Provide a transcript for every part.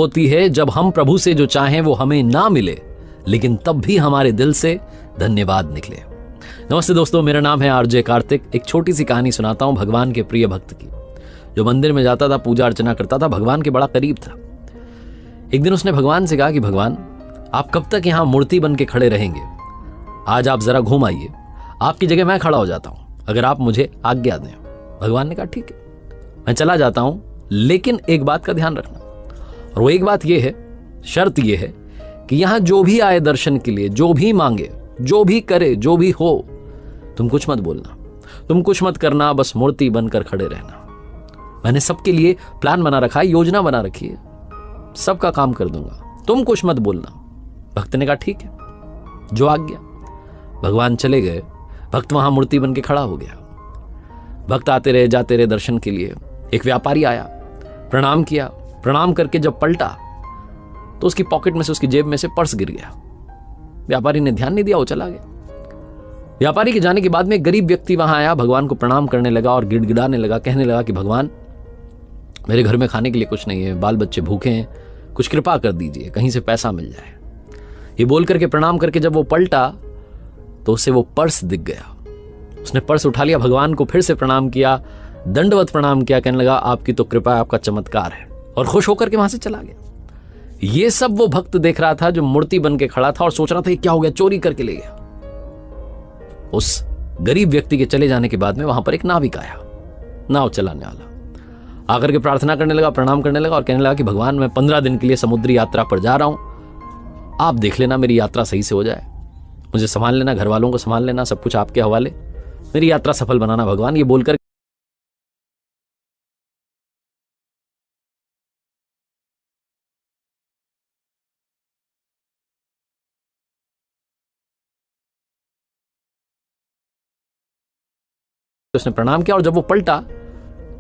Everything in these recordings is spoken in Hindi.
होती है जब हम प्रभु से जो चाहें वो हमें ना मिले, लेकिन तब भी हमारे दिल से धन्यवाद निकले। नमस्ते दोस्तों, मेरा नाम है आरजे कार्तिक। एक छोटी सी कहानी सुनाता हूं भगवान के प्रिय भक्त की, जो मंदिर में जाता था, पूजा अर्चना करता था, भगवान के बड़ा करीब था। एक दिन उसने भगवान से कहा कि भगवान, आप कब तक यहां मूर्ति बन के खड़े रहेंगे? आज आप जरा घूम आइए, आपकी जगह मैं खड़ा हो जाता हूं, अगर आप मुझे आज्ञा दें। भगवान ने कहा ठीक है, मैं चला जाता हूं, लेकिन एक बात का ध्यान रखना, और वो एक बात यह है, शर्त यह है कि यहां जो भी आए दर्शन के लिए, जो भी मांगे, जो भी करे, जो भी हो, तुम कुछ मत बोलना, तुम कुछ मत करना, बस मूर्ति बनकर खड़े रहना। मैंने सबके लिए प्लान बना रखा है, योजना बना रखी है, सबका काम कर दूंगा, तुम कुछ मत बोलना। भक्त ने कहा ठीक है, जो आज्ञा। भगवान चले गए, भक्त वहां मूर्ति बन के खड़ा हो गया। भक्त आते रहे, जाते रहे दर्शन के लिए। एक व्यापारी आया, प्रणाम किया, प्रणाम करके जब पलटा तो उसकी पॉकेट में से, उसकी जेब में से पर्स गिर गया। व्यापारी ने ध्यान नहीं दिया, वो चला गया। व्यापारी के जाने के बाद में एक गरीब व्यक्ति वहां आया, भगवान को प्रणाम करने लगा और गिड़गिड़ाने लगा, कहने लगा कि भगवान, मेरे घर में खाने के लिए कुछ नहीं है, बाल बच्चे भूखे हैं, कुछ कृपा कर दीजिए, कहीं से पैसा मिल जाए। ये बोल करके, प्रणाम करके जब वो पलटा तो उसे वो पर्स दिख गया। उसने पर्स उठा लिया, भगवान को फिर से प्रणाम किया, दंडवत प्रणाम किया, कहने लगा आपकी तो कृपा, आपका चमत्कार है, और खुश होकर के वहां से चला गया। ये सब वो भक्त देख रहा था जो मूर्ति बन के खड़ा था और सोच रहा था क्या हो गया, चोरी करके ले गया। उस गरीब व्यक्ति के चले जाने के बाद में वहां पर एक नाविक आया, नाव चलाने वाला, आकर के प्रार्थना करने लगा, प्रणाम करने लगा और कहने लगा कि भगवान, मैं 15 दिन के लिए समुद्री यात्रा पर जा रहा हूं, आप देख लेना मेरी यात्रा सही से हो जाए, मुझे संभाल लेना, घर वालों को संभाल लेना, सब कुछ आपके हवाले, मेरी यात्रा सफल बनाना भगवान। ये बोलकर उसने प्रणाम किया और जब वो पलटा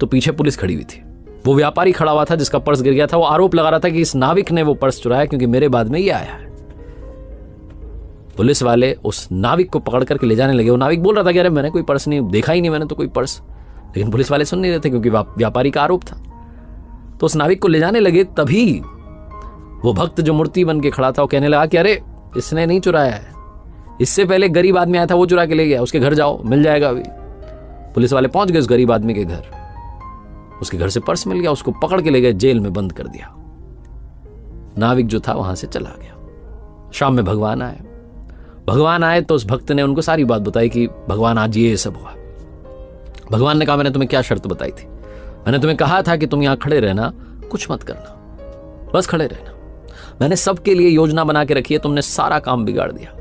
तो पीछे पुलिस खड़ी हुई थी। वो व्यापारी खड़ा हुआ था जिसका पर्स गिर गया था। वो आरोप लगा रहा था कि इस नाविक ने वो पर्स चुराया क्योंकि मेरे बाद में ये आया है। पुलिस वाले उस नाविक को पकड़ करके ले जाने लगे। वो नाविक बोल रहा था कि अरे मैंने कोई पर्स नहीं देखा, ही नहीं मैंने तो कोई पर्स, लेकिन पुलिस वाले सुन नहीं रहे थे क्योंकि व्यापारी का आरोप था। तो उस नाविक को ले जाने लगे, तभी वो भक्त जो मूर्ति बन के खड़ा था वो कहने लगा कि अरे इसने नहीं चुराया है, इससे पहले गरीब आदमी आया था, वो चुरा के ले गया, उसके घर जाओ, मिल जाएगा अभी। पुलिस वाले पहुंच गए उस गरीब आदमी के घर, उसके घर से पर्स मिल गया, उसको पकड़ के ले गए, जेल में बंद कर दिया। नाविक जो था वहां से चला गया। शाम में भगवान आए। भगवान आए तो उस भक्त ने उनको सारी बात बताई कि भगवान आज ये सब हुआ। भगवान ने कहा मैंने तुम्हें क्या शर्त बताई थी? मैंने तुम्हें कहा था कि तुम यहां खड़े रहना, कुछ मत करना, बस खड़े रहना। मैंने सबके लिए योजना बना के रखी है, तुमने सारा काम बिगाड़ दिया।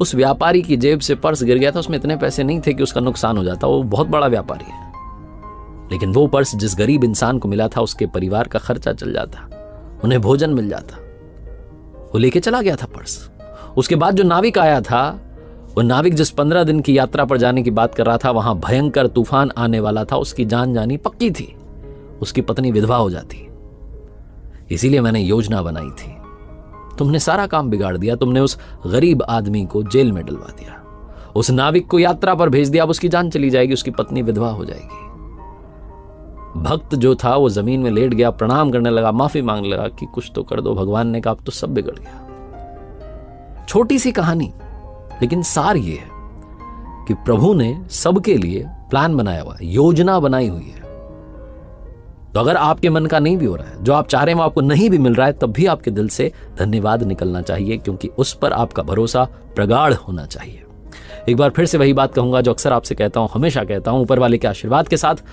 उस व्यापारी की जेब से पर्स गिर गया था, उसमें इतने पैसे नहीं थे कि उसका नुकसान हो जाता, वो बहुत बड़ा व्यापारी है, लेकिन वो पर्स जिस गरीब इंसान को मिला था उसके परिवार का खर्चा चल जाता, उन्हें भोजन मिल जाता। वो लेके चला गया था पर्स। उसके बाद जो नाविक आया था, वो नाविक जिस 15 दिन की यात्रा पर जाने की बात कर रहा था, वहां भयंकर तूफान आने वाला था, उसकी जान जानी पक्की थी, उसकी पत्नी विधवा हो जाती। इसीलिए मैंने योजना बनाई थी, तुमने सारा काम बिगाड़ दिया। तुमने उस गरीब आदमी को जेल में डलवा दिया, उस नाविक को यात्रा पर भेज दिया, अब उसकी जान चली जाएगी, उसकी पत्नी विधवा हो जाएगी। भक्त जो था वो जमीन में लेट गया, प्रणाम करने लगा, माफी मांगने लगा कि कुछ तो कर दो। भगवान ने कहा अब तो सब बिगड़ गया। छोटी सी कहानी, लेकिन सार ये है कि प्रभु ने सबके लिए प्लान बनाया हुआ है, योजना बनाई हुई है। तो अगर आपके मन का नहीं भी हो रहा है, जो आप चाह रहे हैं वो आपको नहीं भी मिल रहा है, तब भी आपके दिल से धन्यवाद निकलना चाहिए, क्योंकि उस पर आपका भरोसा प्रगाढ़ होना चाहिए। एक बार फिर से वही बात कहूंगा जो अक्सर आपसे कहता हूं, हमेशा कहता हूं, ऊपर वाले के आशीर्वाद के साथ